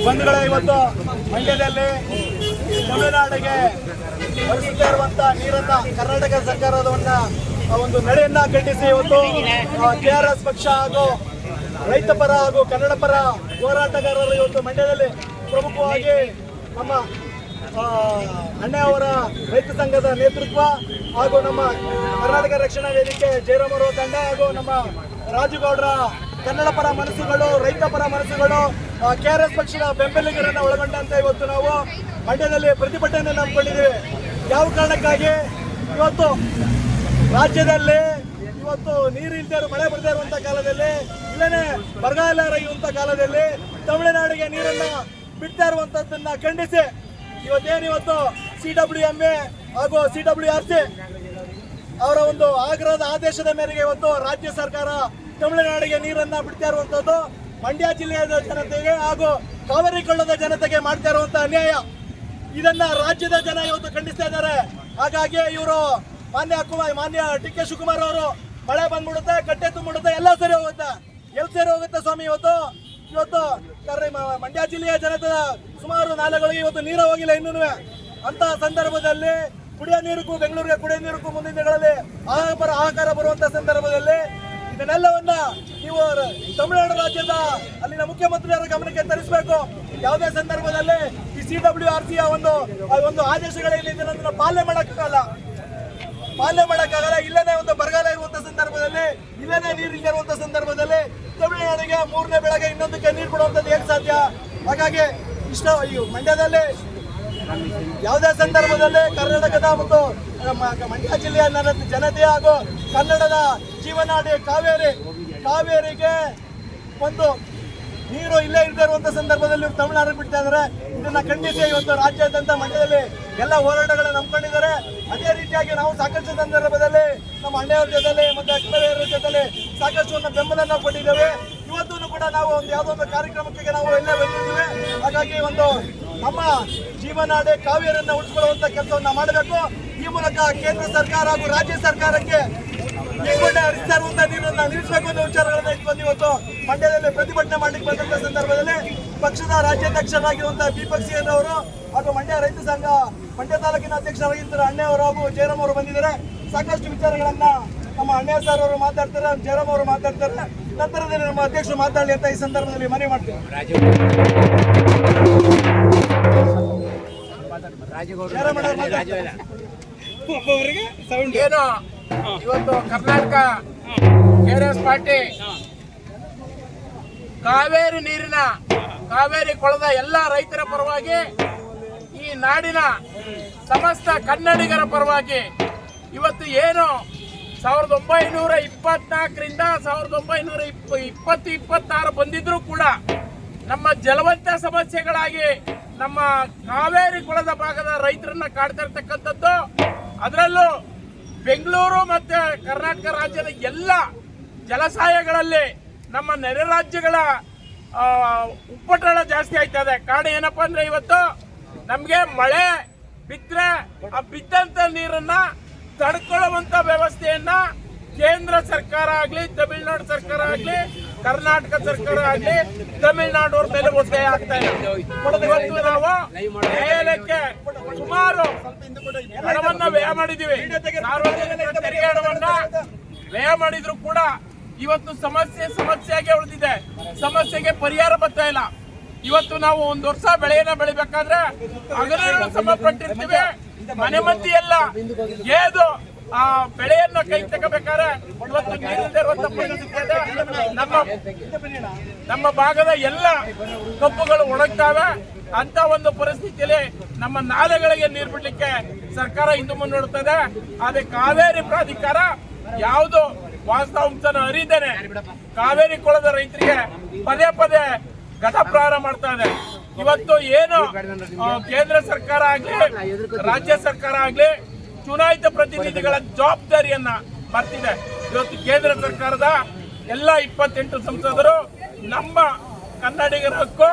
ಬಂಧುಗಳೇ, ಇವತ್ತು ಮಂಡ್ಯದಲ್ಲಿ ತಮಿಳುನಾಡಿಗೆ ಹರಿಸುತ್ತಾ ಇರುವಂತ ನೀರನ್ನ ಕರ್ನಾಟಕ ಸರ್ಕಾರದ ಒಂದು ನಡೆಯನ್ನ ಖಂಡಿಸಿ ಇವತ್ತು KRS ಪಕ್ಷ ಹಾಗೂ ರೈತ ಪರ ಹಾಗೂ ಕನ್ನಡ ಪರ ಹೋರಾಟಗಾರರು ಇವತ್ತು ಮಂಡ್ಯದಲ್ಲಿ ಪ್ರಮುಖವಾಗಿ ನಮ್ಮ ಅಣ್ಣೆಯವರ ರೈತ ಸಂಘದ ನೇತೃತ್ವ ಹಾಗೂ ನಮ್ಮ ಕರ್ನಾಟಕ ರಕ್ಷಣಾ ವೇದಿಕೆ ಜಯರಾಮ್ ಅವರ ತಂಡ ಹಾಗೂ ನಮ್ಮ ರಾಜುಗೌಡರ ಕನ್ನಡ ಪರ ಮನಸ್ಸುಗಳು, ರೈತ ಪರ ಮನಸ್ಸುಗಳು, KRS ಪಕ್ಷದ ಬೆಂಬಲಿಗರನ್ನು ಒಳಗೊಂಡಂತೆ ಇವತ್ತು ನಾವು ಮಂಡ್ಯದಲ್ಲಿ ಪ್ರತಿಭಟನೆ ನಂಬಿಕೊಂಡಿದ್ದೀವಿ. ಯಾವ ಕಾರಣಕ್ಕಾಗಿ? ಇವತ್ತು ರಾಜ್ಯದಲ್ಲಿ ಇವತ್ತು ನೀರು ಇಲ್ಲದೆ ಮಳೆ ಬರದೇ ಇರುವಂತ ಕಾಲದಲ್ಲಿ, ಇಲ್ಲೇ ಬರಗಾಲ ಇರುವಂತ ಕಾಲದಲ್ಲಿ ತಮಿಳುನಾಡಿಗೆ ನೀರನ್ನ ಬಿಡ್ತಾ ಇರುವಂತದ್ದನ್ನ ಖಂಡಿಸಿ ಇವತ್ತು CWMA ಹಾಗೂ CWRC ಅವರ ಒಂದು ಆಗ್ರಹದ ಆದೇಶದ ಮೇರೆಗೆ ಇವತ್ತು ರಾಜ್ಯ ಸರ್ಕಾರ ತಮಿಳುನಾಡಿಗೆ ನೀರನ್ನ ಬಿಡ್ತಾ ಇರುವಂತದ್ದು ಮಂಡ್ಯ ಜಿಲ್ಲೆಯ ಜನತೆಗೆ ಹಾಗೂ ಕಾವೇರಿ ಕೊಳ್ಳದ ಜನತೆಗೆ ಮಾಡ್ತಾ ಇರುವಂತ ಅನ್ಯಾಯ. ಇದನ್ನ ರಾಜ್ಯದ ಜನ ಇವತ್ತು ಖಂಡಿಸ್ತಾ ಇದ್ದಾರೆ. ಹಾಗಾಗಿ ಇವರು ಮಾನ್ಯ DK ಶಿವಕುಮಾರ್ ಅವರು ಮಳೆ ಬಂದ್ಬಿಡುತ್ತೆ, ಕಟ್ಟೆ ತುಂಬಿಡುತ್ತೆ, ಎಲ್ಲ ಸರಿ ಹೋಗುತ್ತೆ. ಎಲ್ಲಿ ಸರಿ ಹೋಗುತ್ತೆ ಸ್ವಾಮಿ? ಇವತ್ತು ಮಂಡ್ಯ ಜಿಲ್ಲೆಯ ಜನತೆ ಸುಮಾರು ನಾಲೆಗಳಿಗೆ ಇವತ್ತು ನೀರು ಹೋಗಿಲ್ಲ ಇನ್ನೂ. ಅಂತ ಸಂದರ್ಭದಲ್ಲಿ ಕುಡಿಯೋ ನೀರಿಗೂ ಬೆಂಗಳೂರಿಗೆ ಕುಡಿಯೋ ನೀರಿಗೂ ಮುಂದಿನ ದಿನಗಳಲ್ಲಿ ಆಹಾಕಾರ ಬರುವಂತ ಸಂದರ್ಭದಲ್ಲಿ ಇದನ್ನೆಲ್ಲವನ್ನ ನೀವು ತಮಿಳುನಾಡು ರಾಜ್ಯದ ಅಲ್ಲಿನ ಮುಖ್ಯಮಂತ್ರಿಯವರ ಗಮನಕ್ಕೆ ತರಿಸಬೇಕು. ಯಾವುದೇ ಸಂದರ್ಭದಲ್ಲಿ ಈ CWRC ಒಂದು ಆದೇಶಗಳೇನಿದೆ ಅದನ್ನ ಪಾಲನೆ ಮಾಡಕ್ಕಾಗಲ್ಲ. ಇಲ್ಲೇ ಒಂದು ಬರಗಾಲ ಇರುವಂತ ಸಂದರ್ಭದಲ್ಲಿ, ಇಲ್ಲೇ ನೀರು ಇರುವಂತ ಸಂದರ್ಭದಲ್ಲಿ ತಮಿಳುನಾಡಿಗೆ ಮೂರನೇ ಬೆಳೆಗೆ ಇನ್ನೊಂದಕ್ಕೆ ನೀರು ಕೊಡುವಂಥದ್ದು ಹೇಗೆ ಸಾಧ್ಯ? ಹಾಗಾಗಿ ಮಂಡ್ಯದಲ್ಲಿ ಯಾವುದೇ ಸಂದರ್ಭದಲ್ಲಿ ಕರ್ನಾಟಕದ ಮತ್ತು ಮಂಡ್ಯ ಜಿಲ್ಲೆಯ ಜನತೆ ಹಾಗೂ ಕನ್ನಡದ ಜೀವನಾಡಿ ಕಾವೇರಿಗೆ ಒಂದು ನೀರು ಇಲ್ಲೇ ಇಲ್ಲದೆ ಇರುವಂತ ಸಂದರ್ಭದಲ್ಲಿ ತಮಿಳುನಾಡು ಬಿಡ್ತಾ ಇದ್ದಾರೆ. ಇದನ್ನ ಖಂಡಿಸಿ ಇವತ್ತು ರಾಜ್ಯಾದ್ಯಂತ ಮಂಡ್ಯದಲ್ಲಿ ಎಲ್ಲ ಹೋರಾಟಗಳನ್ನ ನಂಬಿಕೊಂಡಿದ್ದಾರೆ. ಅದೇ ರೀತಿಯಾಗಿ ನಾವು ಸಾಕಷ್ಟು ಸಂದರ್ಭದಲ್ಲಿ ನಮ್ಮ ಅಣ್ಣೆಯವರ ಜೊತೆಲಿ ಮತ್ತೆ ಅಕ್ಕವರ ಜೊತೆಲಿ ಸಾಕಷ್ಟು ಬೆಂಬಲನ ಕೊಟ್ಟಿದ್ದೇವೆ. ಇವತ್ತು ಕೂಡ ನಾವು ಯಾವುದೋ ಒಂದು ಕಾರ್ಯಕ್ರಮಕ್ಕೆ ನಾವು ಎಲ್ಲ ಬಂದಿದ್ದೇವೆ. ಹಾಗಾಗಿ ನಮ್ಮ ಜೀವನಾಡಿ ಕಾವೇರಿಯನ್ನು ಉಳಿಸಿಕೊಳ್ಳುವಂತ ಕೆಲಸವನ್ನ ಮಾಡಬೇಕು. ಈ ಮೂಲಕ ಕೇಂದ್ರ ಸರ್ಕಾರ ಹಾಗೂ ರಾಜ್ಯ ಸರ್ಕಾರಕ್ಕೆ ಹರಿಸ್ತಾ ಇರುವಂತಹ ನೀರನ್ನ ನಿಲ್ಲಿಸಬೇಕು ಅನ್ನೋ ವಿಚಾರಗಳನ್ನ ಇಟ್ಕೊಂಡು ಇವತ್ತು ಮಂಡ್ಯದಲ್ಲಿ ಪ್ರತಿಭಟನೆ ಮಾಡಲಿಕ್ಕೆ ಬಂದಂತ ಸಂದರ್ಭದಲ್ಲಿ ಪಕ್ಷದ ರಾಜ್ಯಾಧ್ಯಕ್ಷರಾಗಿರುವಂತಹ ದೀಪಕ್ ಸಿಎನ್ ಅವರು ಹಾಗೂ ಮಂಡ್ಯ ರೈತ ಸಂಘ ಮಂಡ್ಯ ತಾಲೂಕಿನ ಅಧ್ಯಕ್ಷರಾಗಿದ್ದ ಅಣ್ಣೆಯವರು ಹಾಗೂ ಜಯರಾಮ್ ಅವರು ಬಂದಿದ್ದಾರೆ. ಸಾಕಷ್ಟು ವಿಚಾರಗಳನ್ನ ನಮ್ಮ ಅಣ್ಣಯ್ಯ ಸರ್ ಅವರು ಮಾತಾಡ್ತಾರೆ, ಜಯರಾಮ್ ಅವರು ಮಾತಾಡ್ತಾರೆ. ನಂತರದಲ್ಲಿ ನಮ್ಮ ಅಧ್ಯಕ್ಷರು ಮಾತಾಡಲಿ ಅಂತ ಈ ಸಂದರ್ಭದಲ್ಲಿ ಮನವಿ ಮಾಡ್ತೀವಿ. ಏನು ಇವತ್ತು ಕರ್ನಾಟಕ KRS ಪಾರ್ಟಿ ಕಾವೇರಿ ಕೊಳದ ಎಲ್ಲ ರೈತರ ಪರವಾಗಿ, ಈ ನಾಡಿನ ಸಮಸ್ತ ಕನ್ನಡಿಗರ ಪರವಾಗಿ ಇವತ್ತು ಏನು 1924ರಿಂದ 1926 ಬಂದಿದ್ರು ಕೂಡ ನಮ್ಮ ಜಲವಂತ ಸಮಸ್ಯೆಗಳಾಗಿ ನಮ್ಮ ಕಾವೇರಿ ಕೊಳದ ಭಾಗದ ರೈತರನ್ನ ಕಾಡ್ತಾ ಇರ್ತಕ್ಕಂಥದ್ದು. ಅದರಲ್ಲೂ ಬೆಂಗಳೂರು ಮತ್ತೆ ಕರ್ನಾಟಕ ರಾಜ್ಯದ ಎಲ್ಲ ಜಲಾಶಯಗಳಲ್ಲಿ ನಮ್ಮ ನೆರೆ ರಾಜ್ಯಗಳ ಉಪ್ಪಟಳ ಜಾಸ್ತಿ ಆಯ್ತದೆ. ಕಾರಣ ಏನಪ್ಪಾ ಅಂದ್ರೆ ಇವತ್ತು ನಮ್ಗೆ ಮಳೆ ಬಿದ್ದರೆ ಆ ಬಿದ್ದಂತ ನೀರನ್ನ ತಡ್ಕೊಳ್ಳುವಂತ ವ್ಯವಸ್ಥೆಯನ್ನ ಕೇಂದ್ರ ಸರ್ಕಾರ ಆಗ್ಲಿ, ತಮಿಳುನಾಡು ಸರ್ಕಾರ ಆಗ್ಲಿ, ಕರ್ನಾಟಕ ಸರ್ಕಾರ ಆಗ್ಲಿ ತಮಿಳುನಾಡು ಮೇಲೆ ಒತ್ತಾಯ ಆಗ್ತಾ ಇದೆ. ಇವತ್ತು ನಾವು ನ್ಯಾಯಾಲಯಕ್ಕೆ ಸುಮಾರು ಹಣವನ್ನ ವ್ಯಯ ಮಾಡಿದೀವಿ. ಸಾರ್ವಜನಿಕ ತೆರಿಗೆ ಹಣವನ್ನ ವ್ಯಯ ಮಾಡಿದ್ರು ಕೂಡ ಇವತ್ತು ಸಮಸ್ಯೆಯಾಗಿ ಉಳಿದಿದೆ. ಸಮಸ್ಯೆಗೆ ಪರಿಹಾರ ಬರ್ತಾ ಇಲ್ಲ. ಇವತ್ತು ನಾವು ಒಂದು ವರ್ಷ ಬೆಳೆಯನ್ನ ಬೆಳಿಬೇಕಾದ್ರೆ ಹಗಲಿರುಳು ಶ್ರಮ ಪಟ್ಟಿರ್ತೀವಿ. ಮನೆ ಮಂದಿ ಎಲ್ಲ ಏದು ಆ ಬೆಳೆಯನ್ನ ಕೈ ತಗೋಬೇಕಾದ್ರೆ ಇವತ್ತು ನೀರಿಲ್ಲದೆ ಇರುವಂತ ಪರಿಸ್ಥಿತಿ ಇದೆ. ನಮ್ಮ ಭಾಗದ ಎಲ್ಲ ಕಬ್ಬುಗಳು ಒಣಗ್ತಾವೆ. ಅಂತ ಒಂದು ಪರಿಸ್ಥಿತಿಯಲ್ಲಿ ನಮ್ಮ ನಾಲೆಗಳಿಗೆ ನೀರು ಬಿಡ್ಲಿಕ್ಕೆ ಸರ್ಕಾರ ಹಿಂದೆ ಮುನ್ನೋಡುತ್ತದೆ. ಆದ್ರೆ ಕಾವೇರಿ ಪ್ರಾಧಿಕಾರ ಯಾವುದು ವಾಸ್ತವಾಂಶನ ಅರಿದೇನೆ ಕಾವೇರಿ ಕೊಳದ ರೈತರಿಗೆ ಪದೇ ಘಟಪ್ರಹಾರ ಮಾಡ್ತಾ ಇದೆ. ಇವತ್ತು ಏನು ಕೇಂದ್ರ ಸರ್ಕಾರ ಆಗ್ಲಿ, ರಾಜ್ಯ ಸರ್ಕಾರ ಆಗ್ಲಿ ಚುನಾಯಿತ ಪ್ರತಿನಿಧಿಗಳ ಜವಾಬ್ದಾರಿಯನ್ನ ಬರ್ತಿದೆ. ಇವತ್ತು ಕೇಂದ್ರ ಸರ್ಕಾರದ ಎಲ್ಲ 28 ಸಂಸದರು ನಮ್ಮ ಕನ್ನಡಿಗರ ಹಕ್ಕು,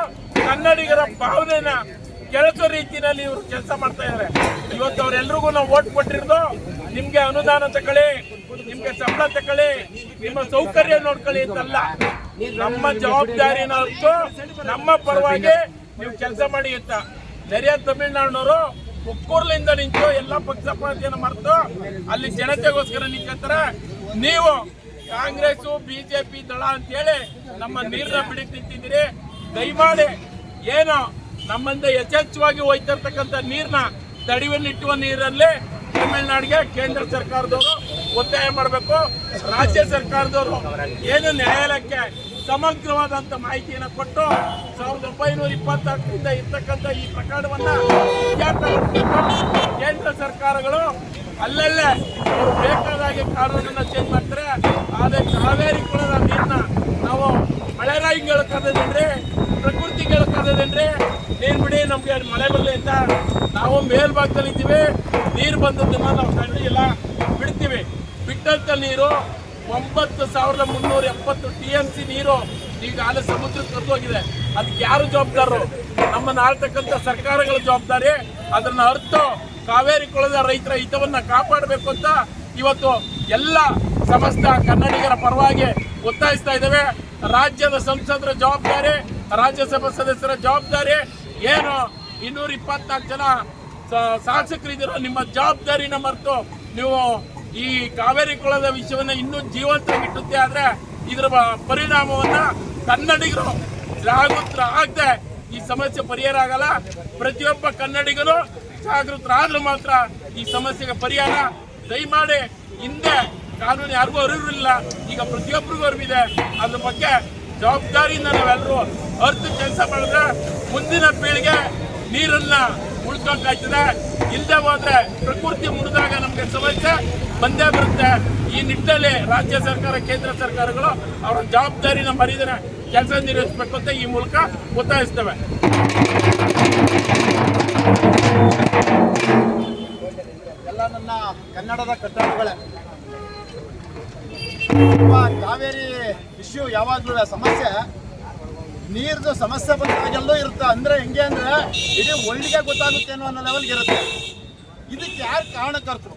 ಕನ್ನಡಿಗರ ಭಾವನೆನ ಕೆಳಸೋ ರೀತಿಯಲ್ಲಿ ಇವರು ಕೆಲಸ ಮಾಡ್ತಾ ಇದ್ದಾರೆ. ಇವತ್ತು ಅವರೆಲ್ಲರಿಗೂ ನಾವು ಓಟ್ ಕೊಟ್ಟಿರೋದು ನಿಮ್ಗೆ ಅನುದಾನ ತಗೊಳ್ಳಿ, ನಿಮ್ಗೆ ಸಂಬಳ ತಗೊಳ್ಳಿ, ನಿಮ್ಮ ಸೌಕರ್ಯ ನೋಡ್ಕೊಳ್ಳಿ ಅಂತಲ್ಲ. ನಮ್ಮ ಜವಾಬ್ದಾರಿನ ಹೊತ್ತು ನಮ್ಮ ಪರವಾಗಿ ನೀವು ಕೆಲಸ ಮಾಡಿ ಅಂತ ನೆರೆಯ ತಮಿಳುನಾಡಿನವರು ಒಕ್ಕೂರ್ಲಿಂದ ನಿಂತು ಎಲ್ಲ ಪಕ್ಷ ಪಾರ್ಟಿಯನ್ನು ಮರೆತು ಅಲ್ಲಿ ಜನತೆಗೋಸ್ಕರ ನಿಂತ್ಕೊತಾರೆ. ನೀವು ಕಾಂಗ್ರೆಸ್ ಬಿಜೆಪಿ ದಳ ಅಂತೇಳಿ ನಮ್ಮ ನೀರನ್ನ ಬಿಡಿಸಿ ನಿಂತಿದ್ದೀರಿ. ದಯಮಾಡಿ ಏನು ನಮ್ಮಿಂದ ಯಥೇಚ್ಛವಾಗಿ ಹೋಯ್ತಿರ್ತಕ್ಕಂಥ ನೀರನ್ನ ತಡೆಯನ್ನಿಟ್ಟುವ ನೀರಲ್ಲಿ ತಮಿಳುನಾಡಿಗೆ ಕೇಂದ್ರ ಸರ್ಕಾರದವರು ಒತ್ತಾಯ ಮಾಡಬೇಕು. ರಾಜ್ಯ ಸರ್ಕಾರದವರು ಏನು ನ್ಯಾಯಾಲಯಕ್ಕೆ ಸಮಗ್ರವಾದಂತ ಮಾಹಿತಿಯನ್ನು ಕೊಟ್ಟು 1924ರಿಂದ ಇರ್ತಕ್ಕಂಥ ಈ ಪ್ರಕರಣವನ್ನ ಕೇಂದ್ರ ಸರ್ಕಾರಗಳು ಅಲ್ಲಲ್ಲೇ ಅವರು ಬೇಕಾದಾಗೆ ಕಾನೂನನ್ನ ಚೇಂಜ್ ಮಾಡ್ತಾರೆ. ಆದ್ರೆ ಕಾವೇರಿ ಕುಳದ ನೀರನ್ನ ನಾವು ಮಳೆರಾಯಿಗಳು ಕರೆದೇನ್ರಿ, ಪ್ರಕೃತಿಗಳು ಕರೆದೇನ್ರಿ, ನೀರು ಬಿಡಿ ನಮ್ಗೆ ಮಳೆ ಬರಲಿ ಅಂತ ನಾವು ಮೇಲ್ಭಾಗದಲ್ಲಿ ಇದ್ದೀವಿ. ನೀರು ಬಂದದ್ದನ್ನ ನಾವು ಕಂಡಿಲ್ಲ, ಬಿಡ್ತೀವಿ. ಬಿಟ್ಟಂತ ನೀರು 9370 TMC ನೀರು ಈಗಾಗಲೇ ಸಮುದ್ರಕ್ಕೆ ಕರೆದೋಗಿದೆ. ಅದಕ್ಕೆ ಯಾರು ಜವಾಬ್ದಾರರು? ನಮ್ಮನ್ನು ಆಳ್ತಕ್ಕಂಥ ಸರ್ಕಾರಗಳ ಜವಾಬ್ದಾರಿ. ಅದನ್ನ ಅರ್ಥ ಕಾವೇರಿ ಕೊಳದ ರೈತರ ಹಿತವನ್ನ ಕಾಪಾಡಬೇಕು ಅಂತ ಇವತ್ತು ಎಲ್ಲ ಸಮಸ್ತ ಕನ್ನಡಿಗರ ಪರವಾಗಿ ಒತ್ತಾಯಿಸ್ತಾ ಇದ್ದೇವೆ. ರಾಜ್ಯದ ಸಂಸದರ ಜವಾಬ್ದಾರಿ, ರಾಜ್ಯಸಭಾ ಸದಸ್ಯರ ಜವಾಬ್ದಾರಿ ಏನು 224 ಜನ ಶಾಸಕರಿದ್ದೀರೋ ನಿಮ್ಮ ಜವಾಬ್ದಾರಿನ ಮರೆತು ನೀವು ಈ ಕಾವೇರಿ ಕೊಳದ ವಿಷಯವನ್ನ ಇನ್ನೂ ಜೀವಂತವಾಗಿಟ್ಟುತ್ತೆ. ಆದ್ರೆ ಇದರ ಪರಿಣಾಮವನ್ನ ಕನ್ನಡಿಗರು ಜಾಗೃತರಾಗದೆ ಈ ಸಮಸ್ಯೆ ಪರಿಹಾರ ಆಗಲ್ಲ. ಪ್ರತಿಯೊಬ್ಬ ಕನ್ನಡಿಗರು ಜಾಗೃತರಾದ್ರೂ ಮಾತ್ರ ಈ ಸಮಸ್ಯೆಗೆ ಪರಿಹಾರ. ದಯಮಾಡಿ ಹಿಂದೆ ಕಾನೂನು ಯಾರಿಗೂ ಅರಿವಿಲ್ಲ, ಈಗ ಪ್ರತಿಯೊಬ್ಬರಿಗೂ ಅರಿವಿದೆ. ಅದ್ರ ಬಗ್ಗೆ ಜವಾಬ್ದಾರಿಯಿಂದ ನಾವೆಲ್ಲರೂ ಅರ್ಥ ಕೆಲಸ ಮಾಡಿದ್ರೆ ಮುಂದಿನ ಪೀಳಿಗೆ ನೀರನ್ನ ಉಳ್ಕೊಂಡಾಯ್ತದೆ. ಇಲ್ಲದೆ ಹೋದ್ರೆ ಪ್ರಕೃತಿ ಮುರಿದಾಗ ನಮ್ಗೆ ಸಮಸ್ಯೆ ಬಂದೇ ಬರುತ್ತೆ. ಈ ನಿಟ್ಟಿನಲ್ಲಿ ರಾಜ್ಯ ಸರ್ಕಾರ, ಕೇಂದ್ರ ಸರ್ಕಾರಗಳು ಅವರ ಜವಾಬ್ದಾರಿನ ಮರಿದರೆ ಕೆಲಸ ನಿರ್ವಹಿಸಬೇಕು ಅಂತ ಈ ಮೂಲಕ ಒತ್ತಾಯಿಸ್ತೇವೆ. ಎಲ್ಲ ನನ್ನ ಕನ್ನಡದ ಕಟ್ಟಡಗಳೇ, ಕಾವೇರಿ ಇಶ್ಯೂ ಯಾವಾಗಲೂ ಸಮಸ್ಯೆ, ನೀರ್ದು ಸಮಸ್ಯೆ ಬಂದಾಗೆಲ್ಲೂ ಇರುತ್ತೆ. ಅಂದ್ರೆ ಹೆಂಗೆ ಅಂದ್ರೆ ಇಡೀ ವರ್ಲ್ಡ್ಗೆ ಗೊತ್ತಾಗುತ್ತೆ ಅನ್ನೋ ಲೆವೆಲ್ಗೆ ಇರುತ್ತೆ. ಇದಕ್ಕೆ ಯಾರು ಕಾರಣಕರ್ತರು,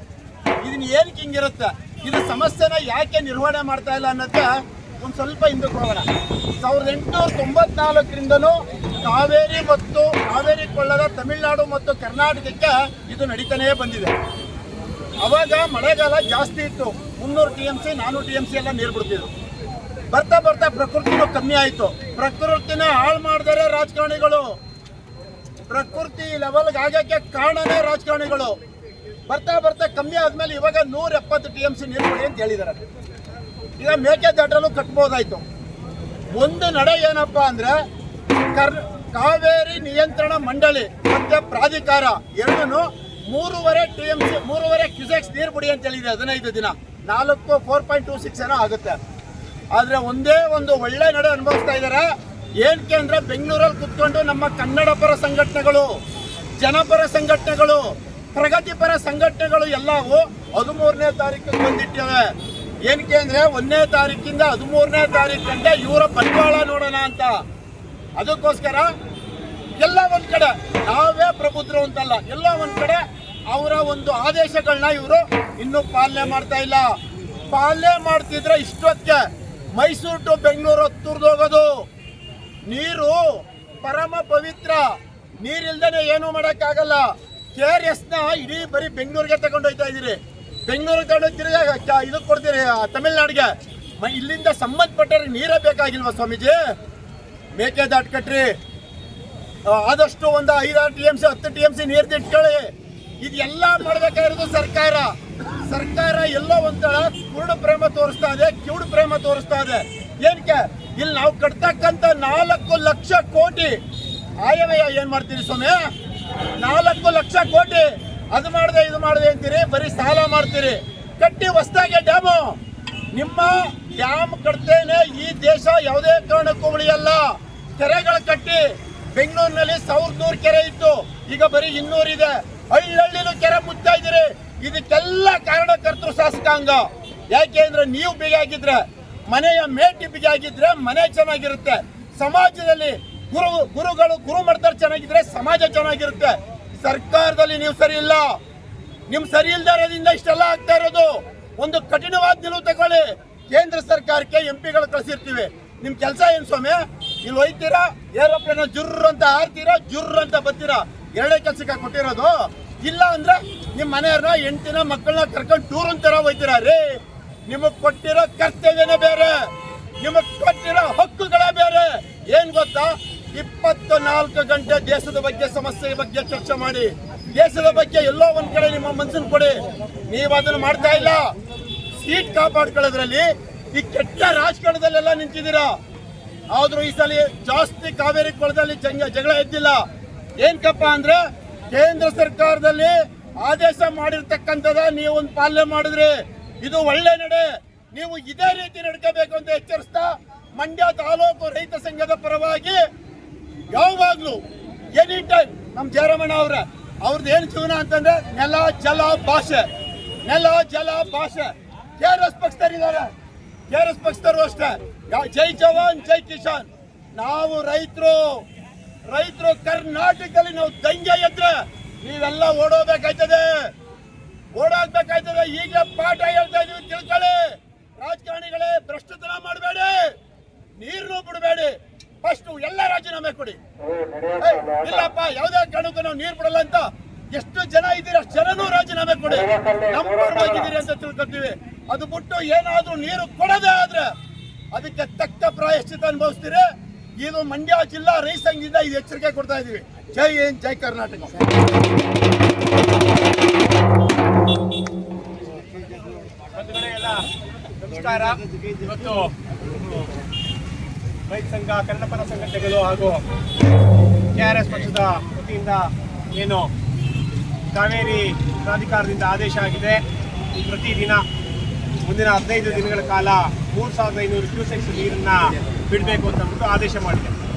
ಇದನ್ನ ಏನಕ್ಕೆ ಹಿಂಗಿರುತ್ತೆ, ಇದು ಸಮಸ್ಯೆನ ಯಾಕೆ ನಿರ್ವಹಣೆ ಮಾಡ್ತಾ ಇಲ್ಲ ಅನ್ನೋದಕ್ಕೆ ಒಂದು ಸ್ವಲ್ಪ ಹಿಂದಕ್ಕೆ ಹೋಗೋಣ. 1894ರಿಂದನೂ ಕಾವೇರಿ ಮತ್ತು ಕಾವೇರಿ ಕೊಳ್ಳದ ತಮಿಳುನಾಡು ಮತ್ತು ಕರ್ನಾಟಕಕ್ಕೆ ಇದು ನಡೀತಾನೇ ಬಂದಿದೆ. ಅವಾಗ ಮಳೆಗಾಲ ಜಾಸ್ತಿ ಇತ್ತು, 300 TMC 400 TMC ಎಲ್ಲ ನೀರು ಬಿಡ್ತಿದ್ರು. ಬರ್ತಾ ಬರ್ತಾ ಪ್ರಕೃತಿನೂ ಕಮ್ಮಿ ಆಯಿತು. ಪ್ರಕೃತಿನ ಹಾಳು ಮಾಡಿದರೆ ರಾಜಕಾರಣಿಗಳು, ಪ್ರಕೃತಿ ಲೆವೆಲ್ಗೆ ಆಗಕ್ಕೆ ಕಾರಣನೇ ರಾಜಕಾರಣಿಗಳು. ಬರ್ತಾ ಬರ್ತಾ ಕಮ್ಮಿ ಆದ್ಮೇಲೆ ಇವಾಗ 170 TMC ನೀರು ಕೊಡಿ ಅಂತ ಹೇಳಿದ್ದಾರೆ. ಈಗ ಮೇಕೆದಾಟಲು ಕಟ್ಬೋದಾಯ್ತು. ಒಂದು ನಡೆ ಏನಪ್ಪ ಅಂದ್ರೆ ಕಾವೇರಿ ನಿಯಂತ್ರಣ ಮಂಡಳಿ ಮತ್ತೆ ಪ್ರಾಧಿಕಾರ ಎರಡೂ 3.5 TMC 3.5 ಕ್ಯೂಸೆಕ್ಸ್ ನೀರು ಬಿಡಿ ಅಂತ ಹೇಳಿದೆ. 15 ದಿನ 4.26 ಏನೋ ಆಗುತ್ತೆ. ಆದ್ರೆ ಒಂದೇ ಒಂದು ಒಳ್ಳೆ ನಡೆ ಅನುಭವಿಸ್ತಾ ಇದ್ದಾರೆ. ಏನಕ್ಕೆ ಅಂದ್ರೆ ಬೆಂಗಳೂರಲ್ಲಿ ಕುತ್ಕೊಂಡು ನಮ್ಮ ಕನ್ನಡ ಪರ ಸಂಘಟನೆಗಳು, ಜನಪರ ಸಂಘಟನೆಗಳು, ಪ್ರಗತಿಪರ ಸಂಘಟನೆಗಳು ಎಲ್ಲವೂ 13ನೇ ತಾರೀಕಿಗೆ ಬಂದಿಟ್ಟಿವೆ. ಏನಕ್ಕೆ ಅಂದ್ರೆ 1ನೇ ತಾರೀಕಿಂದ 13ನೇ ತಾರೀಕು ಗಂಟ ಇವರ ಬಂಡವಾಳ ನೋಡೋಣ ಅಂತ. ಅದಕ್ಕೋಸ್ಕರ ಎಲ್ಲ ಒಂದ್ ಕಡೆ ನಾವೇ ಪ್ರಬುದ್ಧರು ಅಂತಲ್ಲ, ಎಲ್ಲ ಒಂದ್ ಕಡೆ ಅವರ ಒಂದು ಆದೇಶಗಳನ್ನ ಇವರು ಇನ್ನೂ ಪಾಲನೆ ಮಾಡ್ತಾ ಇಲ್ಲ. ಪಾಲನೆ ಮಾಡ್ತಿದ್ರೆ ಇಷ್ಟೊತ್ತಿಗೆ ಮೈಸೂರು ಟು ಬೆಂಗಳೂರು ತುರ್ದೋಗೋದು. ನೀರು ಪರಮ ಪವಿತ್ರ, ನೀರಿಲ್ದೇನೆ ಏನು ಮಾಡೋಕ್ಕಾಗಲ್ಲ. KRS ನ ಇಡೀ ಬರೀ ಬೆಂಗಳೂರಿಗೆ ತಗೊಂಡೋಗ್ತಾ ಇದ್ದೀರಿ. ಬೆಂಗಳೂರಿಗೆ ತಗೊಂಡು ತಿರುಗಿ ಇದಕ್ಕೆ ಕೊಡ್ತೀರಿ ತಮಿಳ್ನಾಡಿಗೆ. ಇಲ್ಲಿಂದ ಸಂಬಂಧಪಟ್ಟವ್ರಿಗೆ ನೀರೇ ಬೇಕಾಗಿಲ್ವಾ ಸ್ವಾಮೀಜಿ? ಮೇಕೆದಾಟು ಕಟ್ರಿ, ಆದಷ್ಟು ಒಂದು 5-6 TMC 10 TMC ನೀರು ಇಟ್ಕೊಳ್ಳಿ. ಇದೆಲ್ಲ ಮಾಡ್ಬೇಕಾಗಿರೋದು ಸರ್ಕಾರ. ಸರ್ಕಾರ ಎಲ್ಲೋ ಒಂಥರ ಕುರುಡು ಪ್ರೇಮ ತೋರಿಸ್ತಾ ಇದೆ, ಕಿವುಡು ಪ್ರೇಮ ತೋರಿಸ್ತಾ ಇದೆ. ಏನಕ್ಕೆ ಇಲ್ಲಿ ನಾವು ಕಟ್ತಕ್ಕಂಥ 4 ಲಕ್ಷ ಕೋಟಿ ಆಯವ್ಯಯ ಏನ್ ಮಾಡ್ತೀರಿ ಸ್ವಾಮಿ? 4 ಲಕ್ಷ ಕೋಟಿ ಅದು ಮಾಡಿದೆ ಇದು ಮಾಡಿದೆ ಅಂತೀರಿ, ಬರೀ ಸಾಲ ಮಾಡ್ತೀರಿ. ಕಟ್ಟಿ ಹೊಸದಾಗಿ ಡ್ಯಾಮು, ನಿಮ್ಮ ಡ್ಯಾಮ್ ಕಟ್ತೇನೆ ಈ ದೇಶ ಯಾವುದೇ ಕಾರಣಕ್ಕೂ ಉಳಿಯಲ್ಲ. ಕೆರೆಗಳು ಕಟ್ಟಿ, ಬೆಂಗಳೂರಿನಲ್ಲಿ 1100 ಕೆರೆ ಇತ್ತು, ಈಗ ಬರೀ 200 ಇದೆ. ಹಳ್ಳಿನೂ ಕೆರೆ ಮುಚ್ತಾ ಇದ್ದೀರಿ. ಇದಕ್ಕೆಲ್ಲ ಕಾರಣಕರ್ತರು ಶಾಸಕಾಂಗ. ಯಾಕೆ ಅಂದ್ರೆ ನೀವು ಬಿಗಿಯಾಗಿದ್ರೆ, ಮನೆಯ ಮೇಟಿ ಬಿಗಿಯಾಗಿದ್ರೆ ಮನೆ ಚೆನ್ನಾಗಿರುತ್ತೆ. ಸಮಾಜದಲ್ಲಿ ಗುರುಗಳು ಗುರು ಮಾಡ್ತಾರೆ ಚೆನ್ನಾಗಿದ್ರೆ ಸಮಾಜ ಚೆನ್ನಾಗಿರುತ್ತೆ. ಸರ್ಕಾರದಲ್ಲಿ ನೀವು ಸರಿ ಇಲ್ಲ, ನಿಮ್ ಸರಿ ಇಲ್ದೇ ಇರೋದ್ರಿಂದ ಇಷ್ಟೆಲ್ಲ ಆಗ್ತಾ ಇರೋದು. ಒಂದು ಕಠಿಣವಾದ ನಿಲುವು ತಗೊಳ್ಳಿ. ಕೇಂದ್ರ ಸರ್ಕಾರಕ್ಕೆ MP ಗಳು ಕಳಿಸಿರ್ತೀವಿ, ನಿಮ್ ಕೆಲಸ ಏನ್ ಸ್ವಾಮಿ? ಇಲ್ಲಿ ಹೋಯ್ತೀರಾ, ಏರೋಪ್ಲೇನ್ ಜುರ್ರ್ ಅಂತ ಹಾರ್ತೀರಾ, ಜುರ್ರ್ ಅಂತ ಬರ್ತೀರಾ, ಎರಡೇ ಕೆಲ್ಸಕ್ಕೆ ಕೊಟ್ಟಿರೋದು. ಇಲ್ಲ ಅಂದ್ರೆ ನಿಮ್ ಮನೆಯವ್ರನ್ನ ಹೆಂಡತಿನ ಮಕ್ಕಳನ್ನ ಕರ್ಕೊಂಡು ಟೂರ್ ಅಂತಾರ ಹೋಯ್ತೀರಾ ರೀ. ನಿಮಗ್ ಕೊಟ್ಟಿರೋ ಕರ್ತವ್ಯನೇ ಬೇರೆ, ನಿಮಗ್ ಕೊಟ್ಟಿರೋ ಹಕ್ಕುಗಳೇ ಬೇರೆ. ಏನ್ ಗೊತ್ತಾ, 24 ಗಂಟೆ ದೇಶದ ಬಗ್ಗೆ, ಸಮಸ್ಯೆ ಬಗ್ಗೆ ಚರ್ಚೆ ಮಾಡಿ, ದೇಶದ ಬಗ್ಗೆ ಎಲ್ಲೋ ಒಂದ್ ಕಡೆ ನಿಮ್ಮ ಮನ್ಸನ್ ಕೊಡಿ. ನೀವು ಅದನ್ನ ಮಾಡ್ತಾ ಇಲ್ಲ. ಸೀಟ್ ಕಾಪಾಡ್ಕೊಳ್ಳೋದ್ರಲ್ಲಿ ಈ ಕೆಟ್ಟ ರಾಜಕಾರಣದಲ್ಲೆಲ್ಲ ನಿಂತಿದ್ದೀರಾ. ಆದ್ರೂ ಈ ಸಲ ಜಾಸ್ತಿ ಕಾವೇರಿ ಕೊಳದಲ್ಲಿ ಜಗಳ ಎದ್ದಿಲ್ಲ. ಏನ್ಕಪ್ಪ ಅಂದ್ರೆ ಕೇಂದ್ರ ಸರ್ಕಾರದಲ್ಲಿ ಆದೇಶ ಮಾಡಿರ್ತಕ್ಕಂಥದ ನೀವು ಒಂದು ಪಾಲನೆ ಮಾಡಿದ್ರಿ, ಇದು ಒಳ್ಳೆ ನಡೆ. ನೀವು ಇದೇ ರೀತಿ ನಡ್ಕೋಬೇಕು ಅಂತ ಎಚ್ಚರಿಸ್ತಾ ಮಂಡ್ಯ ತಾಲೂಕು ರೈತ ಸಂಘದ ಪರವಾಗಿ ಯಾವಾಗ್ಲೂ ಎನಿ ಟೈಮ್ ನಮ್ಮ ಜಯರಾಮಣ್ಣ ಅವ್ರದ್ದು ಏನು ಜೀವನ ಅಂತಂದ್ರೆ ನೆಲ ಜಲ ಭಾಷೆ, ನೆಲ ಜಲ ಭಾಷೆ. KRS ಪಕ್ಷದವರಿದ್ದಾರೆ, KRS ಪಕ್ಷದವರು ಅಷ್ಟೇ. ಜೈ ಜವಾನ್ ಜೈ ಕಿಸಾನ್. ನಾವು ರೈತರು ಕರ್ನಾಟಕದಲ್ಲಿ ನಾವು ದಂಗೆ ಎದ್ರೆ ನೀವೆಲ್ಲ ಓಡೋಗ್ಬೇಕಾಯ್ತದೆ. ಈಗಲೇ ಪಾಠ ಹೇಳ್ತಾ ಇದೀವಿ, ತಿಳ್ಕೊಳ್ಳಿ. ರಾಜಕಾರಣಿಗಳೇ ಭ್ರಷ್ಟತನ ಮಾಡಬೇಡಿ, ನೀರು ಬಿಡಬೇಡಿ. ಫಸ್ಟ್ ಎಲ್ಲ ರಾಜೀನಾಮೆ ಕೊಡಿ. ಇಲ್ಲಪ್ಪ ಯಾವುದೇ ಕಾರಣಕ್ಕೂ ನಾವು ನೀರು ಬಿಡಲ್ಲ ಅಂತ ಎಷ್ಟು ಜನ ಇದ್ದೀರಿ ಅಷ್ಟು ಜನನೂ ರಾಜೀನಾಮೆ ಕೊಡಿ. ನಮ್ಮ ಪರವಾಗಿದ್ದೀರಿ ಅಂತ ತಿಳ್ಕೊತೀವಿ. ಅದು ಬಿಟ್ಟು ಏನಾದ್ರೂ ನೀರು ಕೊಡದೆ ಆದ್ರೆ ಅದಕ್ಕೆ ತಕ್ಕ ಪ್ರಾಯಶ್ಚಿತ ಅನುಭವಿಸ್ತೀರಿ. ಇದು ಮಂಡ್ಯ ಜಿಲ್ಲಾ ರೈತ ಸಂಘದಿಂದ ಇದು ಎಚ್ಚರಿಕೆ ಕೊಡ್ತಾ ಇದೀವಿ. ಜೈ ಹಿಂದ್, ಜೈ ಕರ್ನಾಟಕ. ನಮಸ್ಕಾರ. ಇವತ್ತು ರೈತ ಸಂಘ, ಕನ್ನಡಪರ ಸಂಘಟನೆಗಳು ಹಾಗೂ KRS ಪಕ್ಷದ ವತಿಯಿಂದ ಏನು ಕಾವೇರಿ ಪ್ರಾಧಿಕಾರದಿಂದ ಆದೇಶ ಆಗಿದೆ, ಪ್ರತಿದಿನ ಮುಂದಿನ 15 ದಿನಗಳ ಕಾಲ 3500 ಕ್ಯೂಸೆಕ್ಸ್ ನೀರನ್ನು ಬಿಡಬೇಕು ಅಂತ ಆದೇಶ ಮಾಡಿದೆ.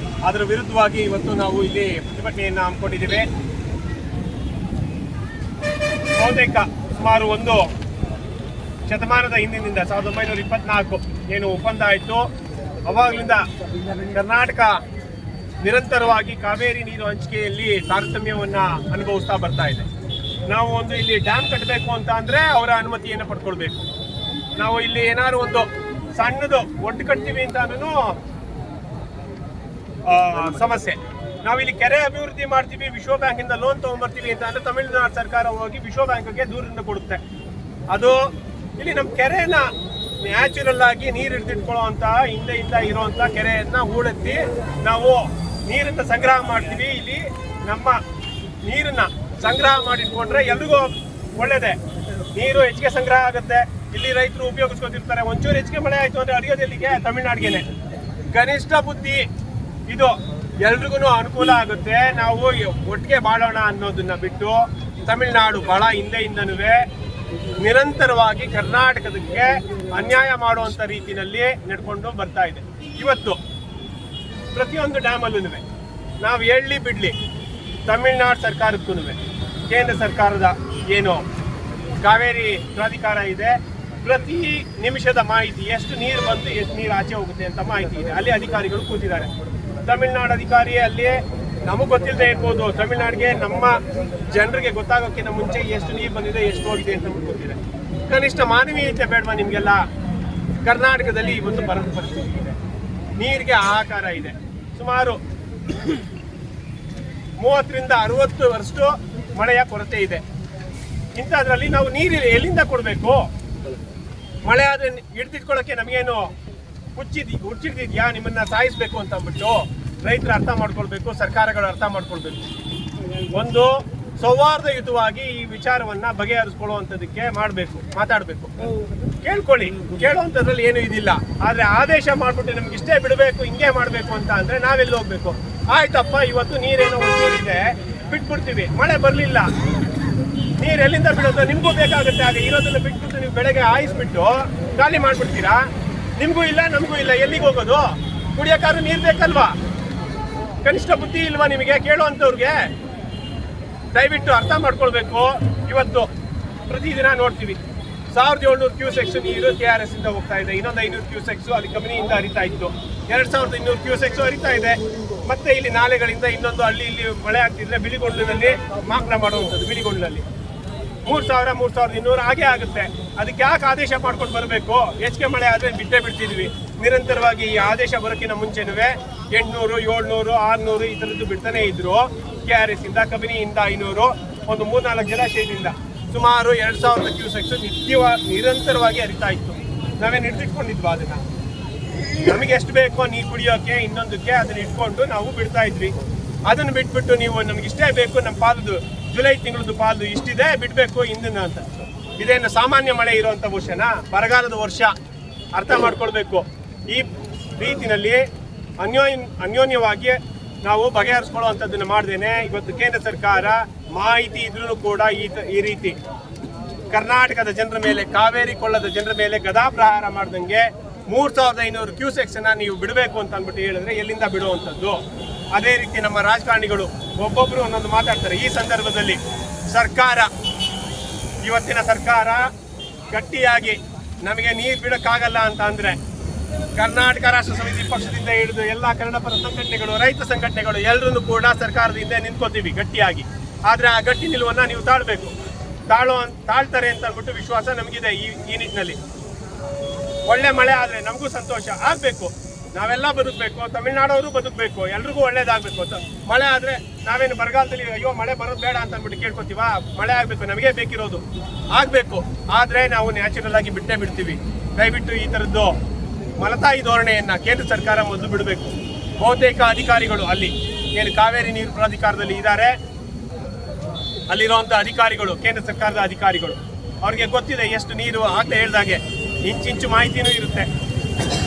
ಅದರ ವಿರುದ್ಧವಾಗಿ ಇವತ್ತು ನಾವು ಇಲ್ಲಿ ಪ್ರತಿಭಟನೆಯನ್ನು ಹಮ್ಮಿಕೊಂಡಿದ್ದೇವೆ. ಬಹುತೇಕ ಸುಮಾರು ಒಂದು ಶತಮಾನದ ಹಿಂದಿನಿಂದ 1924 ಏನು ಒಪ್ಪಂದ ಆಯಿತು, ಅವಾಗಲಿಂದ ಕರ್ನಾಟಕ ನಿರಂತರವಾಗಿ ಕಾವೇರಿ ನೀರು ಹಂಚಿಕೆಯಲ್ಲಿ ತಾರತಮ್ಯವನ್ನು ಅನುಭವಿಸ್ತಾ ಬರ್ತಾ ಇದೆ. ನಾವು ಒಂದು ಇಲ್ಲಿ ಡ್ಯಾಮ್ ಕಟ್ಟಬೇಕು ಅಂತ ಅಂದರೆ ಅವರ ಅನುಮತಿಯನ್ನು ಪಡ್ಕೊಳ್ಬೇಕು. ನಾವು ಇಲ್ಲಿ ಏನಾದ್ರು ಒಂದು ಸಣ್ಣದು ಒಟ್ಟು ಕಟ್ತೀವಿ ಅಂತ ಸಮಸ್ಯೆ. ನಾವಿಲ್ಲಿ ಕೆರೆ ಅಭಿವೃದ್ಧಿ ಮಾಡ್ತೀವಿ, ವಿಶ್ವ ಬ್ಯಾಂಕಿಂದ ಲೋನ್ ತೊಗೊಂಡ್ಬರ್ತೀವಿ ಅಂತ ಅಂದರೆ ತಮಿಳುನಾಡು ಸರ್ಕಾರ ಹೋಗಿ ವಿಶ್ವ ಬ್ಯಾಂಕ್ಗೆ ದೂರದಿಂದ ಕೊಡುತ್ತೆ. ಅದು ಇಲ್ಲಿ ನಮ್ಮ ಕೆರೆನ ನ್ಯಾಚುರಲ್ ಆಗಿ ನೀರು ಹಿಡಿದಿಟ್ಕೊಳ್ಳೋ ಅಂತ ಹಿಂದೆ ಇರೋಂಥ ಕೆರೆಯನ್ನ ಹೂಳೆತ್ತಿ ನಾವು ನೀರನ್ನ ಸಂಗ್ರಹ ಮಾಡ್ತೀವಿ. ಇಲ್ಲಿ ನಮ್ಮ ನೀರನ್ನ ಸಂಗ್ರಹ ಮಾಡಿಟ್ಕೊಂಡ್ರೆ ಎಲ್ರಿಗೂ ಒಳ್ಳೇದೇ. ನೀರು ಹೆಚ್ಚಿಗೆ ಸಂಗ್ರಹ ಆಗುತ್ತೆ, ಇಲ್ಲಿ ರೈತರು ಉಪಯೋಗಿಸ್ಕೊತಿರ್ತಾರೆ. ಒಂಚೂರು ಹೆಚ್ಚಿಗೆ ಮಳೆ ಆಯಿತು ಅಂದರೆ ಅಡಿಯೋದೆಲ್ಲಿಗೆ ತಮಿಳ್ನಾಡಿಗೆನೆ. ಕನಿಷ್ಠ ಬುದ್ಧಿ ಇದು, ಎಲ್ರಿಗೂ ಅನುಕೂಲ ಆಗುತ್ತೆ. ನಾವು ಒಟ್ಟಿಗೆ ಬಾಳೋಣ ಅನ್ನೋದನ್ನ ಬಿಟ್ಟು ತಮಿಳ್ನಾಡು ಬಹಳ ಹಿಂದೆಯಿಂದನೂ ನಿರಂತರವಾಗಿ ಕರ್ನಾಟಕದಕ್ಕೆ ಅನ್ಯಾಯ ಮಾಡುವಂಥ ರೀತಿಯಲ್ಲಿ ನಡ್ಕೊಂಡು ಬರ್ತಾ ಇದೆ. ಇವತ್ತು ಪ್ರತಿಯೊಂದು ಡ್ಯಾಮಲ್ಲೂ ನಾವು ಹೇಳಲಿ ಬಿಡಲಿ, ತಮಿಳ್ನಾಡು ಸರ್ಕಾರಕ್ಕೂ ಕೇಂದ್ರ ಸರ್ಕಾರದ ಏನು ಕಾವೇರಿ ಪ್ರಾಧಿಕಾರ ಇದೆ, ಪ್ರತಿ ನಿಮಿಷದ ಮಾಹಿತಿ, ಎಷ್ಟು ನೀರು ಬಂತು, ಎಷ್ಟು ನೀರು ಆಚೆ ಹೋಗುತ್ತೆ ಅಂತ ಮಾಹಿತಿ ಇದೆ. ಅಲ್ಲಿ ಅಧಿಕಾರಿಗಳು ಕೂತಿದ್ದಾರೆ. ತಮಿಳ್ನಾಡು ಅಧಿಕಾರಿ ಅಲ್ಲಿ ನಮಗೆ ಗೊತ್ತಿಲ್ಲದೆ ಇರ್ಬೋದು, ತಮಿಳ್ನಾಡಿಗೆ ನಮ್ಮ ಜನರಿಗೆ ಗೊತ್ತಾಗೋಕ್ಕಿಂತ ಮುಂಚೆ ಎಷ್ಟು ನೀರು ಬಂದಿದೆ, ಎಷ್ಟು ಹೋಗಿದೆ ಅಂತ ನಮ್ಗೆ ಗೊತ್ತಿದೆ. ಕನಿಷ್ಠ ಮಾನವೀಯತೆ ಬೇಡವಾ ನಿಮಗೆಲ್ಲ? ಕರ್ನಾಟಕದಲ್ಲಿ ಇವತ್ತು ಬರದ ಪರಿಸ್ಥಿತಿ ಇದೆ, ನೀರಿಗೆ ಹಾಹಾಕಾರ ಇದೆ. ಸುಮಾರು 30ರಿಂದ 60 ವರ್ಷ ಮಳೆಯ ಕೊರತೆ ಇದೆ. ಇಂಥದ್ರಲ್ಲಿ ನಾವು ನೀರು ಎಲ್ಲಿಂದ ಕೊಡಬೇಕು? ಮಳೆ ಆದರೆ ಹಿಡ್ದಿಟ್ಕೊಳ್ಳೋಕ್ಕೆ ನಮಗೇನು ಹುಚ್ಚಿದ್ಯಾ? ನಿಮ್ಮನ್ನ ಸಾಯಿಸಬೇಕು ಅಂತ ಅಂದ್ಬಿಟ್ಟು ರೈತರು ಅರ್ಥ ಮಾಡ್ಕೊಳ್ಬೇಕು, ಸರ್ಕಾರಗಳು ಅರ್ಥ ಮಾಡ್ಕೊಳ್ಬೇಕು. ಒಂದು ಸೌಹಾರ್ದಯುತವಾಗಿ ಈ ವಿಚಾರವನ್ನ ಬಗೆಹರಿಸ್ಕೊಳ್ಳುವಂಥದ್ದಕ್ಕೆ ಮಾತಾಡಬೇಕು. ಕೇಳ್ಕೊಳ್ಳಿ, ಕೇಳುವಂಥದ್ರಲ್ಲಿ ಏನು ಇದಿಲ್ಲ. ಆದರೆ ಆದೇಶ ಮಾಡಿಬಿಟ್ಟು ನಮ್ಗೆ ಇಷ್ಟೇ ಬಿಡಬೇಕು, ಹಿಂಗೆ ಮಾಡಬೇಕು ಅಂತ ಅಂದರೆ ನಾವೆಲ್ಲಿ ಹೋಗ್ಬೇಕು? ಆಯ್ತಪ್ಪ, ಇವತ್ತು ನೀರೇನೋ ಒಂಚೂರಿದೆ, ಬಿಟ್ಬಿಡ್ತೀವಿ. ಮಳೆ ಬರಲಿಲ್ಲ, ನೀರು ಎಲ್ಲಿಂದ ಬಿಡೋದು? ನಿಮಗೂ ಬೇಕಾಗುತ್ತೆ. ಆಗ ಇರೋದನ್ನ ಬಿಟ್ಬಿಟ್ಟು ನೀವು ಬೆಳಗ್ಗೆ ಆಯಿಸ್ಬಿಟ್ಟು ಖಾಲಿ ಮಾಡಿಬಿಡ್ತೀರಾ? ನಿಮಗೂ ಇಲ್ಲ, ನಮಗೂ ಇಲ್ಲ, ಎಲ್ಲಿಗೆ ಹೋಗೋದು? ಕುಡಿಯೋಕ್ಕಾದ್ರೂ ನೀರು ಬೇಕಲ್ವಾ? ಕನಿಷ್ಠ ಬುದ್ಧಿ ಇಲ್ವಾ ನಿಮಗೆ ಕೇಳುವಂಥವ್ರಿಗೆ? ದಯವಿಟ್ಟು ಅರ್ಥ ಮಾಡ್ಕೊಳ್ಬೇಕು. ಇವತ್ತು ಪ್ರತಿದಿನ ನೋಡ್ತೀವಿ 1700 ಕ್ಯೂಸೆಕ್ಸ್ ನೀರು KRS ಇಂದ ಹೋಗ್ತಾ ಇದೆ. ಇನ್ನೊಂದು 500 ಕ್ಯೂಸೆಕ್ಸ್ ಅಲ್ಲಿ ಕಂಪನಿಯಿಂದ ಹರಿತಾ ಇತ್ತು. 2200 ಕ್ಯೂಸೆಕ್ಸ್ ಹರಿತಾ ಇದೆ. ಮತ್ತೆ ಇಲ್ಲಿ ನಾಲೆಗಳಿಂದ ಇನ್ನೊಂದು ಹಳ್ಳಿ ಇಲ್ಲಿ ಮಳೆ ಆಗ್ತಿದ್ರೆ ಬಿಳಿಗೊಂಡ್ಲಿನಲ್ಲಿ ಮಾಪನ ಮಾಡುವಂಥದ್ದು. ಬಿಳಿಗೊಂಡ್ಲಲ್ಲಿ 3,000 3,200 ಹಾಗೆ ಆಗುತ್ತೆ. ಅದಕ್ಕೆ ಯಾಕೆ ಆದೇಶ ಮಾಡ್ಕೊಂಡು ಬರಬೇಕು? ಹೆಚ್ಚಿಗೆ ಮಳೆ ಆದರೆ ಬಿಟ್ಟೇ ಬಿಡ್ತಿದ್ವಿ. ನಿರಂತರವಾಗಿ ಈ ಆದೇಶ ಬರೋಕ್ಕಿಂತ ಮುಂಚೆನೂ 800 700 600 ಈ ಥರದ್ದು ಬಿಡ್ತಾನೆ ಇದ್ರು. KRS ಇಂದ, ಕಬಿನಿಯಿಂದ 500, ಒಂದು 3-4 ಜಲಾಶಯದಿಂದ ಸುಮಾರು 2,000 ಕ್ಯೂಸೆಕ್ಸ್ ನಿರಂತರವಾಗಿ ಹರಿತಾ ಇತ್ತು. ನಾವೇನು ಹಿಡಿದಿಟ್ಕೊಂಡಿದ್ವಿ ಅದನ್ನ, ನಮಗೆ ಎಷ್ಟು ಬೇಕೋ ನೀರು ಕುಡಿಯೋಕೆ ಇನ್ನೊಂದಕ್ಕೆ ಅದನ್ನ ಇಟ್ಕೊಂಡು ನಾವು ಬಿಡ್ತಾ ಇದ್ವಿ. ಅದನ್ನು ಬಿಟ್ಬಿಟ್ಟು ನೀವು ನಮ್ಗೆ ಇಷ್ಟೇ ಬೇಕು, ನಮ್ಮ ಪಾಲದು ಜುಲೈ ತಿಂಗಳದ್ದು ಪಾಲದು ಇಷ್ಟಿದೆ ಬಿಡಬೇಕು ಇಂದಿನ ಅಂತ. ಇದೇನು ಸಾಮಾನ್ಯ ಮಳೆ ಇರುವಂಥ ವರ್ಷನಾ? ಬರಗಾಲದ ವರ್ಷ, ಅರ್ಥ ಮಾಡ್ಕೊಳ್ಬೇಕು. ಈ ರೀತಿನಲ್ಲಿ ಅನ್ಯೋನ್ಯವಾಗಿ ನಾವು ಬಗೆಹರಿಸ್ಕೊಳ್ಳುವಂಥದ್ದನ್ನು ಮಾಡ್ದೇನೆ ಇವತ್ತು ಕೇಂದ್ರ ಸರ್ಕಾರ ಮಾಹಿತಿ ಇದ್ರೂ ಕೂಡ ಈ ರೀತಿ ಕರ್ನಾಟಕದ ಜನರ ಮೇಲೆ, ಕಾವೇರಿ ಕೊಳ್ಳದ ಜನರ ಮೇಲೆ ಗದಾ ಪ್ರಹಾರ ಮಾಡ್ದಂಗೆ 3,500 ಕ್ಯೂಸೆಕ್ಸ್ ನೀವು ಬಿಡಬೇಕು ಅಂತ ಅಂದ್ಬಿಟ್ಟು ಹೇಳಿದ್ರೆ ಎಲ್ಲಿಂದ ಬಿಡುವಂಥದ್ದು? ಅದೇ ರೀತಿ ನಮ್ಮ ರಾಜಕಾರಣಿಗಳು ಒಬ್ಬೊಬ್ರು ಒಂದೊಂದು ಮಾತಾಡ್ತಾರೆ. ಈ ಸಂದರ್ಭದಲ್ಲಿ ಇವತ್ತಿನ ಸರ್ಕಾರ ಗಟ್ಟಿಯಾಗಿ ನಮಗೆ ನೀರು ಬಿಡಕ್ಕಾಗಲ್ಲ ಅಂತ ಅಂದ್ರೆ ಕರ್ನಾಟಕ ರಾಷ್ಟ್ರ ಸಮಿತಿ ಪಕ್ಷದಿಂದ ಹಿಡಿದು ಎಲ್ಲ ಕನ್ನಡ ಪರ ಸಂಘಟನೆಗಳು, ರೈತ ಸಂಘಟನೆಗಳು ಎಲ್ಲರೂ ಕೂಡ ಸರ್ಕಾರದ ಹಿಂದೆ ನಿಂತ್ಕೋತೀವಿ ಗಟ್ಟಿಯಾಗಿ. ಆದ್ರೆ ಆ ಗಟ್ಟಿ ನಿಲುವನ್ನ ನೀವು ತಾಳ್ಬೇಕು. ತಾಳ್ತಾರೆ ಅಂತ ಅಂದ್ಬಿಟ್ಟು ವಿಶ್ವಾಸ ನಮಗಿದೆ. ಈ ನಿಟ್ಟಿನಲ್ಲಿ ಒಳ್ಳೆ ಮಳೆ ಆದ್ರೆ ನಮಗೂ ಸಂತೋಷ ಆಗ್ಬೇಕು, ನಾವೆಲ್ಲ ಬದುಕಬೇಕು, ತಮಿಳ್ನಾಡವರು ಬದುಕಬೇಕು, ಎಲ್ರಿಗೂ ಒಳ್ಳೇದಾಗಬೇಕು. ಮಳೆ ಆದ್ರೆ ನಾವೇನು ಬರಗಾಲದಲ್ಲಿ ಅಯ್ಯೋ ಮಳೆ ಬರೋದು ಬೇಡ ಅಂತ ಅಂದ್ಬಿಟ್ಟು ಕೇಳ್ಕೊತೀವ? ಮಳೆ ಆಗ್ಬೇಕು, ನಮಗೆ ಬೇಕಿರೋದು ಆಗ್ಬೇಕು. ಆದ್ರೆ ನಾವು ನ್ಯಾಚುರಲ್ ಆಗಿ ಬಿಟ್ಟೇ ಬಿಡ್ತೀವಿ. ದಯವಿಟ್ಟು ಈ ಥರದ್ದು ಮಲತಾಯಿ ಧೋರಣೆಯನ್ನ ಕೇಂದ್ರ ಸರ್ಕಾರ ಮೊದಲು ಬಿಡಬೇಕು. ಬಹುತೇಕ ಅಧಿಕಾರಿಗಳು ಅಲ್ಲಿ ಏನು ಕಾವೇರಿ ನೀರು ಪ್ರಾಧಿಕಾರದಲ್ಲಿ ಇದ್ದಾರೆ, ಅಲ್ಲಿರುವಂಥ ಅಧಿಕಾರಿಗಳು, ಕೇಂದ್ರ ಸರ್ಕಾರದ ಅಧಿಕಾರಿಗಳು, ಅವ್ರಿಗೆ ಗೊತ್ತಿದೆ ಎಷ್ಟು ನೀರು. ಆಗ್ಲೇ ಹೇಳ್ದಾಗೆ ಇಂಚಿಂಚು ಮಾಹಿತಿನೂ ಇರುತ್ತೆ.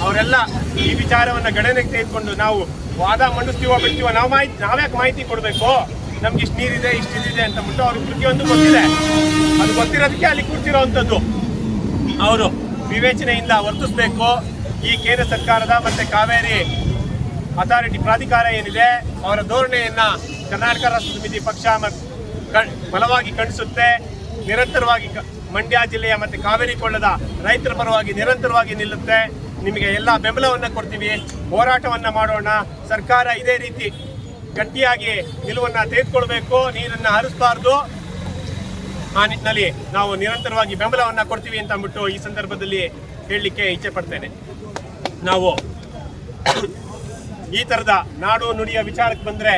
ಅವರೆಲ್ಲ ಈ ವಿಚಾರವನ್ನು ಗಣನೆಗೆ ತೆಗೆದುಕೊಂಡು ನಾವು ವಾದ ಮಂಡಿಸ್ತೀವೋ ಬಿಡ್ತೀವೋ, ನಾವ್ಯಾಕೆ ಮಾಹಿತಿ ಕೊಡಬೇಕು? ನಮ್ಗೆ ಇಷ್ಟು ನೀರಿದೆ ಇಷ್ಟಿದೆ ಅಂತ ಬಿಟ್ಟು ಅವ್ರಿಗೆ ಪ್ರತಿಯೊಂದು ಗೊತ್ತಿದೆ. ಅದು ಗೊತ್ತಿರೋದಕ್ಕೆ ಅಲ್ಲಿ ಕೂರ್ತಿರೋವಂಥದ್ದು. ಅವರು ವಿವೇಚನೆಯಿಂದ ವರ್ತಿಸಬೇಕು. ಈ ಕೇಂದ್ರ ಸರ್ಕಾರದ ಮತ್ತೆ ಕಾವೇರಿ ಅಥಾರಿಟಿ ಪ್ರಾಧಿಕಾರ ಏನಿದೆ ಅವರ ಧೋರಣೆಯನ್ನ ಕರ್ನಾಟಕ ರಾಷ್ಟ್ರ ಸಮಿತಿ ಪಕ್ಷ ಬಲವಾಗಿ ಖಂಡಿಸುತ್ತೆ. ನಿರಂತರವಾಗಿ ಮಂಡ್ಯ ಜಿಲ್ಲೆಯ ಮತ್ತೆ ಕಾವೇರಿ ಕೊಳ್ಳದ ರೈತರ ಪರವಾಗಿ ನಿರಂತರವಾಗಿ ನಿಲ್ಲುತ್ತೆ. ನಿಮಗೆ ಎಲ್ಲ ಬೆಂಬಲವನ್ನು ಕೊಡ್ತೀವಿ. ಹೋರಾಟವನ್ನು ಮಾಡೋಣ. ಸರ್ಕಾರ ಇದೇ ರೀತಿ ಗಟ್ಟಿಯಾಗಿ ನಿಲುವನ್ನು ತೆಗೆದುಕೊಳ್ಬೇಕು. ನೀರನ್ನು ಹರಿಸಬಾರ್ದು. ಆ ನಿಟ್ಟಿನಲ್ಲಿ ನಾವು ನಿರಂತರವಾಗಿ ಬೆಂಬಲವನ್ನು ಕೊಡ್ತೀವಿ ಅಂತ ಅಂದ್ಬಿಟ್ಟು ಈ ಸಂದರ್ಭದಲ್ಲಿ ಹೇಳಲಿಕ್ಕೆ ಇಚ್ಛೆ ಪಡ್ತೇನೆ. ನಾವು ಈ ಥರದ ನಾಡು ನುಡಿಯ ವಿಚಾರಕ್ಕೆ ಬಂದರೆ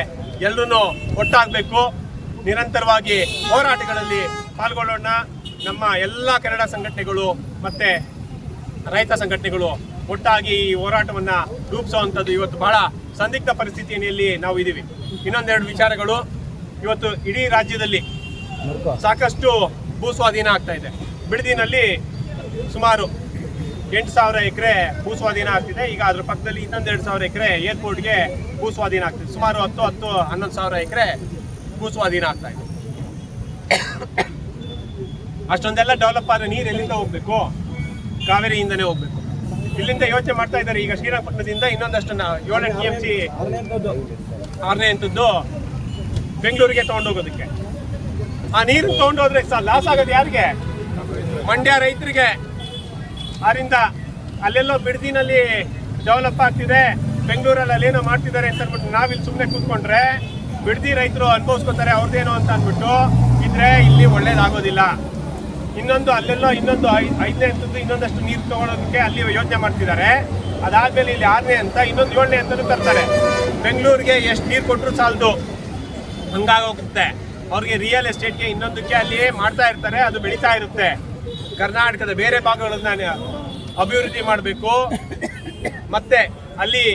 ಎಲ್ಲರೂ ಒಟ್ಟಾಗಬೇಕು. ನಿರಂತರವಾಗಿ ಹೋರಾಟಗಳಲ್ಲಿ ಪಾಲ್ಗೊಳ್ಳೋಣ. ನಮ್ಮ ಎಲ್ಲ ಕನ್ನಡ ಸಂಘಟನೆಗಳು ಮತ್ತು ರೈತ ಸಂಘಟನೆಗಳು ಒಟ್ಟಾಗಿ ಈ ಹೋರಾಟವನ್ನು ರೂಪಿಸುವಂಥದ್ದು ಇವತ್ತು ಬಹಳ ಸಂದಿಗ್ಧ ಪರಿಸ್ಥಿತಿಯಲ್ಲಿ ನಾವು ಇದ್ದೀವಿ. ಇನ್ನೊಂದೆರಡು ವಿಚಾರಗಳು. ಇವತ್ತು ಇಡೀ ರಾಜ್ಯದಲ್ಲಿ ಸಾಕಷ್ಟು ಭೂಸ್ವಾಧೀನ ಆಗ್ತಾ ಇದೆ. ಬಿಡದಿನಲ್ಲಿ ಸುಮಾರು 8,000 ಎಕರೆ ಭೂಸ್ವಾಧೀನ ಆಗ್ತಿದೆ. ಈಗ ಅದ್ರ ಪಕ್ಕದಲ್ಲಿ ಇನ್ನೊಂದು 2,000 ಎಕರೆ ಏರ್ಪೋರ್ಟ್ಗೆ ಭೂಸ್ವಾಧೀನ ಆಗ್ತಿದೆ. ಸುಮಾರು 10-11,000 ಎಕರೆ ಭೂಸ್ವಾಧೀನ ಆಗ್ತಾ ಇದೆ. ಅಷ್ಟೊಂದೆಲ್ಲ ಡೆವಲಪ್ ಆದ ನೀರು ಎಲ್ಲಿಂದ ಹೋಗ್ಬೇಕು? ಕಾವೇರಿಯಿಂದನೇ ಹೋಗ್ಬೇಕು. ಇಲ್ಲಿಂದ ಯೋಚನೆ ಮಾಡ್ತಾ ಇದ್ದಾರೆ. ಈಗ ಶ್ರೀರಂಗಪಟ್ಟಣದಿಂದ ಇನ್ನೊಂದಷ್ಟು 7 TMC 6ನೇ ಹಂತದ್ದು ಬೆಂಗಳೂರಿಗೆ ತಗೊಂಡೋಗೋದಕ್ಕೆ. ಆ ನೀರು ತಗೊಂಡೋದ್ರೆ ಲಾಸ್ ಆಗೋದು ಯಾರಿಗೆ? ಮಂಡ್ಯ ರೈತರಿಗೆ. ಆದ್ರಿಂದ ಅಲ್ಲೆಲ್ಲೋ ಬಿಡದಿನಲ್ಲಿ ಡೆವಲಪ್ ಆಗ್ತಿದೆ, ಬೆಂಗಳೂರಲ್ಲಿ ಅಲ್ಲೇನೋ ಮಾಡ್ತಿದ್ದಾರೆ ಅಂತ ಅಂದ್ಬಿಟ್ಟು ನಾವಿಲ್ಲಿ ಸುಮ್ಮನೆ ಕೂತ್ಕೊಂಡ್ರೆ ಬಿಡದಿ ರೈತರು ಅನುಭವಿಸ್ಕೊತಾರೆ ಅವ್ರದ್ದೇನೋ ಅಂತ ಅಂದ್ಬಿಟ್ಟು ಇದ್ರೆ ಇಲ್ಲಿ ಒಳ್ಳೇದಾಗೋದಿಲ್ಲ. ಇನ್ನೊಂದು ಅಲ್ಲೆಲ್ಲೋ ಇನ್ನೊಂದು 5ನೇ ಹಂತದ್ದು ಇನ್ನೊಂದಷ್ಟು ನೀರು ತಗೊಳ್ಳೋದಕ್ಕೆ ಅಲ್ಲಿ ಯೋಚನೆ ಮಾಡ್ತಿದ್ದಾರೆ. ಅದಾದ್ಮೇಲೆ ಇಲ್ಲಿ 6ನೇ ಹಂತ, ಇನ್ನೊಂದು 7ನೇ ಹಂತನೂ ತರ್ತಾರೆ. ಬೆಂಗಳೂರಿಗೆ ಎಷ್ಟು ನೀರು ಕೊಟ್ಟರು ಸಾಲದು, ಹಂಗಾಗೋಗುತ್ತೆ. ಅವ್ರಿಗೆ ರಿಯಲ್ ಎಸ್ಟೇಟ್ಗೆ ಇನ್ನೊಂದಕ್ಕೆ ಅಲ್ಲಿ ಮಾಡ್ತಾ ಇರ್ತಾರೆ, ಅದು ಬೆಳೀತಾ ಇರುತ್ತೆ. ಕರ್ನಾಟಕದ ಬೇರೆ ಭಾಗಗಳನ್ನ ಅಭಿವೃದ್ಧಿ ಮಾಡಬೇಕು. ಮತ್ತೆ ಅಲ್ಲಿ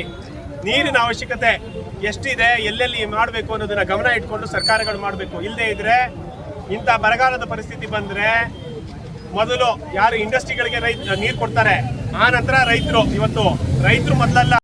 ನೀರಿನ ಅವಶ್ಯಕತೆ ಎಷ್ಟಿದೆ, ಎಲ್ಲೆಲ್ಲಿ ಮಾಡಬೇಕು ಅನ್ನೋದನ್ನ ಗಮನ ಇಟ್ಕೊಂಡು ಸರ್ಕಾರಗಳು ಮಾಡಬೇಕು. ಇಲ್ಲದೇ ಇದ್ರೆ ಇಂಥ ಬರಗಾಲದ ಪರಿಸ್ಥಿತಿ ಬಂದರೆ ಮೊದಲು ಯಾರು ಇಂಡಸ್ಟ್ರಿಗಳಿಗೆ ನೀರು ಕೊಡ್ತಾರೆ, ಆ ನಂತರ ರೈತರು. ಇವತ್ತು ರೈತರು ಮೊದಲಲ್ಲ